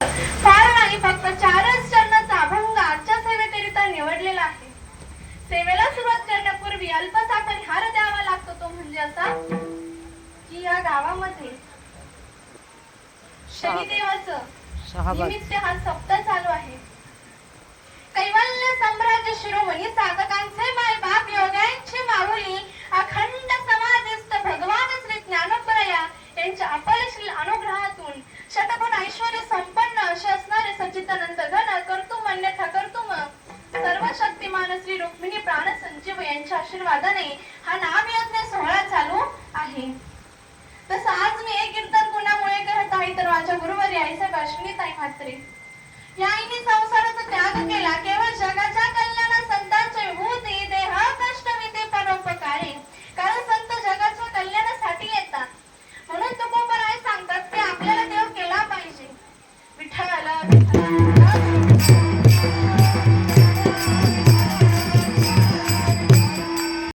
फार नाही, फक्त 4च चरणाचा अभंग आजच्या सेवेकरिता निवडलेला आहे. सेवेला सुरुवात करण्यापूर्वी अल्पसा परिहार द्यावा लागतो, तो म्हणजे असा की या गावामध्ये शनिदेवाचं निमित्त हा सप्ताह चालू आहे. कैवल्य सम्राट शिरोमणी साधकांचे मायबाप योग्यांची माऊली अखंड समाधिस्थ भगवान श्री ज्ञानोबराया यांच्या अपलशील अनुग्रहातून शतगुण ऐश्वर्य संपन्न असे असणारे सच्चिदानंद घन कर्तुम अन्यथा कर्तुम सर्व शक्तिमान श्री रुक्मिणी प्राण संजीव यांच्या आशीर्वादाने हा नामयज्ञ सोहळा चालू आहे. तसं आज मी एक कीर्तन गुणामुळे करत आहे, तर माझ्या गुरुवारी आईसाहेब अश्विनीताई म्हात्रे या आईने संसाराचा त्याग केला. केवळ जगाच्या कल्याण संतांच्या विभूती देह कष्ट विते परोपकारी, कारण संत जगाच्या कल्याणासाठी येतात. म्हणून तुकोबराय सांगतात की आपल्याला